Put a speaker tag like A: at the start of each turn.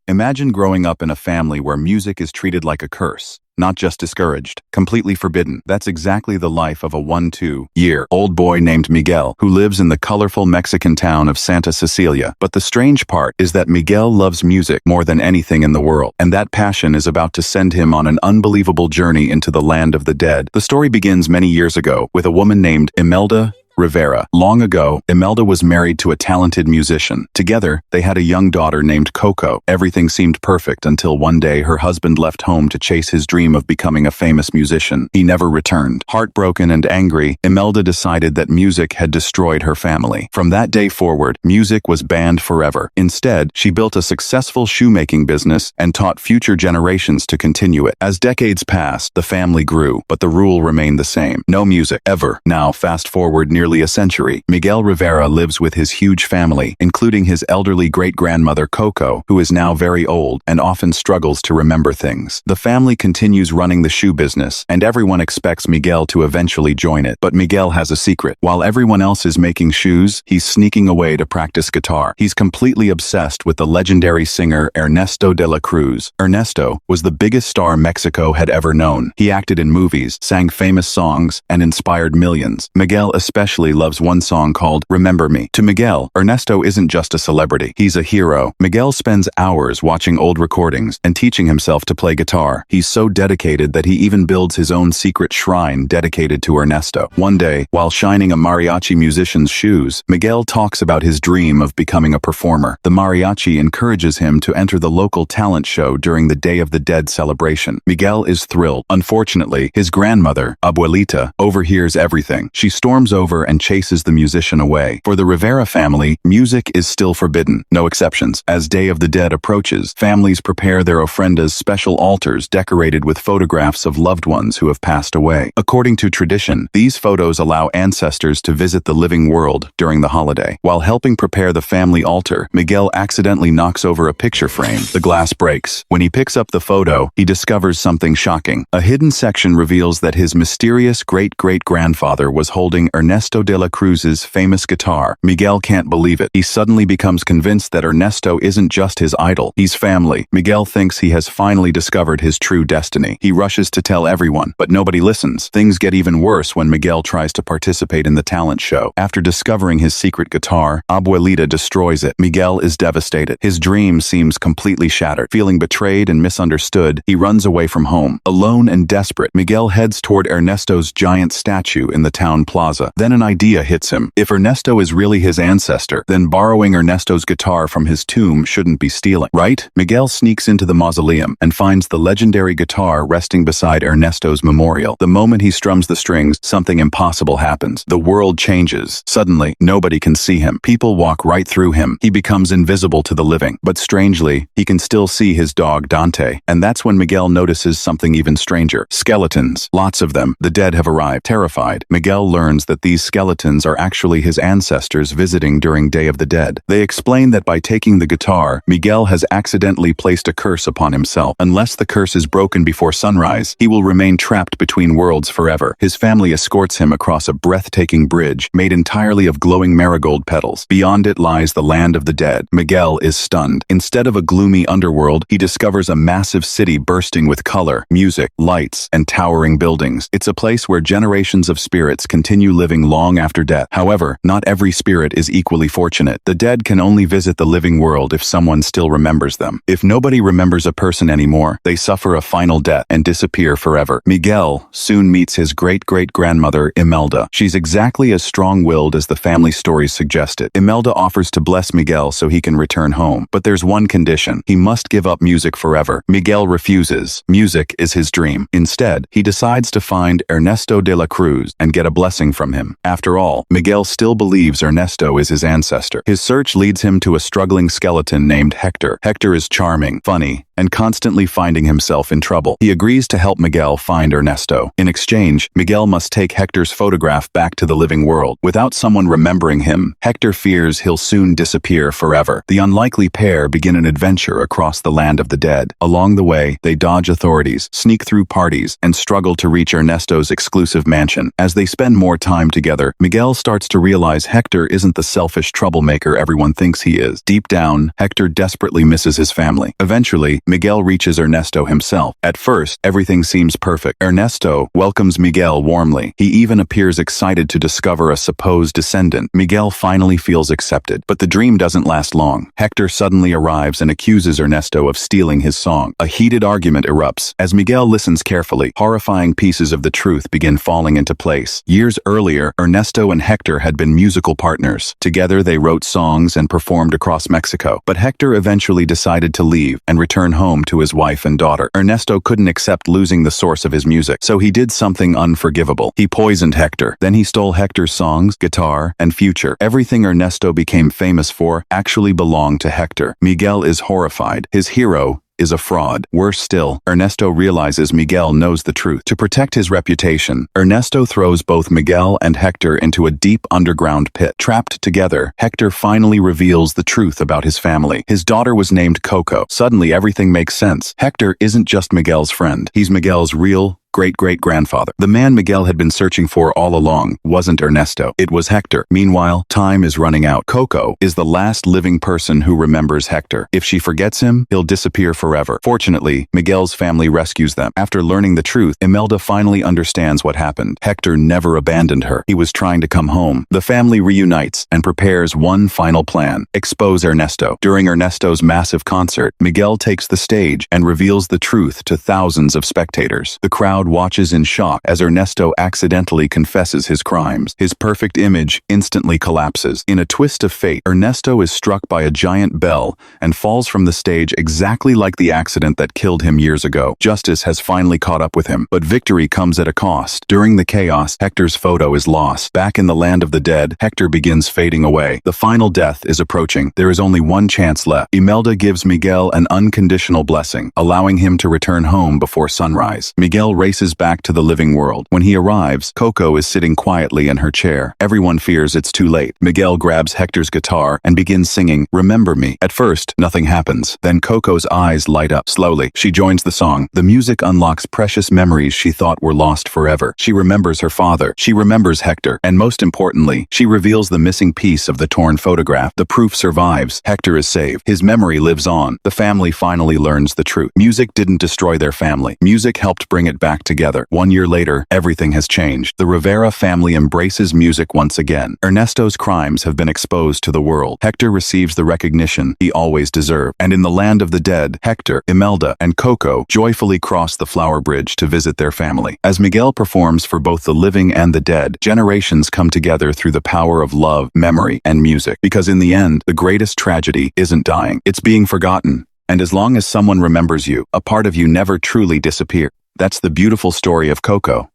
A: Imagine growing up in a family where music is treated like a curse. Not just discouraged, completely forbidden. That's exactly the life of a 1-2-year-old boy named Miguel, who lives in the colorful Mexican town of Santa Cecilia. But the strange part is that Miguel loves music more than anything in the world, and that passion is about to send him on an unbelievable journey into the land of the dead. The story begins many years ago with a woman named Imelda Rivera. Long ago, Imelda was married to a talented musician. Together, they had a young daughter named Coco. Everything seemed perfect until one day her husband left home to chase his dream of becoming a famous musician. He never returned. Heartbroken and angry, Imelda decided that music had destroyed her family. From that day forward, music was banned forever. Instead, she built a successful shoemaking business and taught future generations to continue it. As decades passed, the family grew, but the rule remained the same. No music, ever. Now, fast forward nearly a century, Miguel Rivera lives with his huge family, including his elderly great-grandmother Coco, who is now very old and often struggles to remember things. The family continues running the shoe business, and everyone expects Miguel to eventually join it. But Miguel has a secret. While everyone else is making shoes, he's sneaking away to practice guitar. He's completely obsessed with the legendary singer Ernesto de la Cruz. Ernesto was the biggest star Mexico had ever known. He acted in movies, sang famous songs, and inspired millions. Miguel especially loves one song called Remember Me. To Miguel, Ernesto isn't just a celebrity. He's a hero. Miguel spends hours watching old recordings and teaching himself to play guitar. He's so dedicated that he even builds his own secret shrine dedicated to Ernesto. One day, while shining a mariachi musician's shoes, Miguel talks about his dream of becoming a performer. The mariachi encourages him to enter the local talent show during the Day of the Dead celebration. Miguel is thrilled. Unfortunately, his grandmother, Abuelita, overhears everything. She storms over and chases the musician away. For the Rivera family, music is still forbidden, no exceptions. As Day of the Dead approaches, families prepare their ofrendas, special altars decorated with photographs of loved ones who have passed away. According to tradition, these photos allow ancestors to visit the living world during the holiday. While helping prepare the family altar, Miguel accidentally knocks over a picture frame. The glass breaks. When he picks up the photo, he discovers something shocking. A hidden section reveals that his mysterious great-great-grandfather was holding Ernesto de la Cruz's famous guitar. Miguel can't believe it. He suddenly becomes convinced that Ernesto isn't just his idol, he's family. Miguel thinks he has finally discovered his true destiny. He rushes to tell everyone, but nobody listens. Things get even worse when Miguel tries to participate in the talent show. After discovering his secret guitar, Abuelita destroys it. Miguel is devastated. His dream seems completely shattered. Feeling betrayed and misunderstood, he runs away from home. Alone and desperate, Miguel heads toward Ernesto's giant statue in the town plaza. Then an idea hits him. If Ernesto is really his ancestor, then borrowing Ernesto's guitar from his tomb shouldn't be stealing, right? Miguel sneaks into the mausoleum and finds the legendary guitar resting beside Ernesto's memorial. The moment he strums the strings, something impossible happens. The world changes. Suddenly, nobody can see him. People walk right through him. He becomes invisible to the living. But strangely, he can still see his dog Dante. And that's when Miguel notices something even stranger. Skeletons. Lots of them. The dead have arrived. Terrified, Miguel learns that these skeletons are actually his ancestors visiting during Day of the Dead. They explain that by taking the guitar, Miguel has accidentally placed a curse upon himself. Unless the curse is broken before sunrise, he will remain trapped between worlds forever. His family escorts him across a breathtaking bridge made entirely of glowing marigold petals. Beyond it lies the land of the dead. Miguel is stunned. Instead of a gloomy underworld, he discovers a massive city bursting with color, music, lights, and towering buildings. It's a place where generations of spirits continue living long after death. However, not every spirit is equally fortunate. The dead can only visit the living world if someone still remembers them. If nobody remembers a person anymore, they suffer a final death and disappear forever. Miguel soon meets his great-great-grandmother, Imelda. She's exactly as strong-willed as the family stories suggested. Imelda offers to bless Miguel so he can return home. But there's one condition. He must give up music forever. Miguel refuses. Music is his dream. Instead, he decides to find Ernesto de la Cruz and get a blessing from him. After all, Miguel still believes Ernesto is his ancestor. His search leads him to a struggling skeleton named Hector. Hector is charming, funny, and constantly finding himself in trouble. He agrees to help Miguel find Ernesto. In exchange, Miguel must take Hector's photograph back to the living world. Without someone remembering him, Hector fears he'll soon disappear forever. The unlikely pair begin an adventure across the land of the dead. Along the way, they dodge authorities, sneak through parties, and struggle to reach Ernesto's exclusive mansion. As they spend more time together, Miguel starts to realize Hector isn't the selfish troublemaker everyone thinks he is. Deep down, Hector desperately misses his family. Eventually, Miguel reaches Ernesto himself. At first, everything seems perfect. Ernesto welcomes Miguel warmly. He even appears excited to discover a supposed descendant. Miguel finally feels accepted, but the dream doesn't last long. Hector suddenly arrives and accuses Ernesto of stealing his song. A heated argument erupts. As Miguel listens carefully, horrifying pieces of the truth begin falling into place. Years earlier, Ernesto and Hector had been musical partners. Together, they wrote songs and performed across Mexico. But Hector eventually decided to leave and return home to his wife and daughter. Ernesto couldn't accept losing the source of his music, so he did something unforgivable. He poisoned Hector. Then he stole Hector's songs, guitar, and future. Everything Ernesto became famous for actually belonged to Hector. Miguel is horrified. His hero is a fraud. Worse still, Ernesto realizes Miguel knows the truth. To protect his reputation, Ernesto throws both Miguel and Hector into a deep underground pit. Trapped together, Hector finally reveals the truth about his family. His daughter was named Coco. Suddenly, everything makes sense. Hector isn't just Miguel's friend. He's Miguel's real, great-great-grandfather. The man Miguel had been searching for all along wasn't Ernesto. It was Hector. Meanwhile, time is running out. Coco is the last living person who remembers Hector. If she forgets him, he'll disappear forever. Fortunately, Miguel's family rescues them. After learning the truth, Imelda finally understands what happened. Hector never abandoned her. He was trying to come home. The family reunites and prepares one final plan: expose Ernesto. During Ernesto's massive concert, Miguel takes the stage and reveals the truth to thousands of spectators. The crowd watches in shock as Ernesto accidentally confesses his crimes. His perfect image instantly collapses. In a twist of fate, Ernesto is struck by a giant bell and falls from the stage exactly like the accident that killed him years ago. Justice has finally caught up with him, but victory comes at a cost. During the chaos, Hector's photo is lost. Back in the land of the dead, Hector begins fading away. The final death is approaching. There is only one chance left. Imelda gives Miguel an unconditional blessing, allowing him to return home before sunrise. Miguel races back to the living world. When he arrives, Coco is sitting quietly in her chair. Everyone fears it's too late. Miguel grabs Hector's guitar and begins singing, "Remember Me." At first, nothing happens. Then Coco's eyes light up. Slowly, she joins the song. The music unlocks precious memories she thought were lost forever. She remembers her father. She remembers Hector. And most importantly, she reveals the missing piece of the torn photograph. The proof survives. Hector is saved. His memory lives on. The family finally learns the truth. Music didn't destroy their family. Music helped bring it back together. 1 year later, everything has changed. The Rivera family embraces music once again. Ernesto's crimes have been exposed to the world. Hector receives the recognition he always deserved. And in the land of the dead, Hector, Imelda, and Coco joyfully cross the flower bridge to visit their family. As Miguel performs for both the living and the dead, generations come together through the power of love, memory, and music. Because in the end, the greatest tragedy isn't dying. It's being forgotten. And as long as someone remembers you, a part of you never truly disappears. That's the beautiful story of Coco.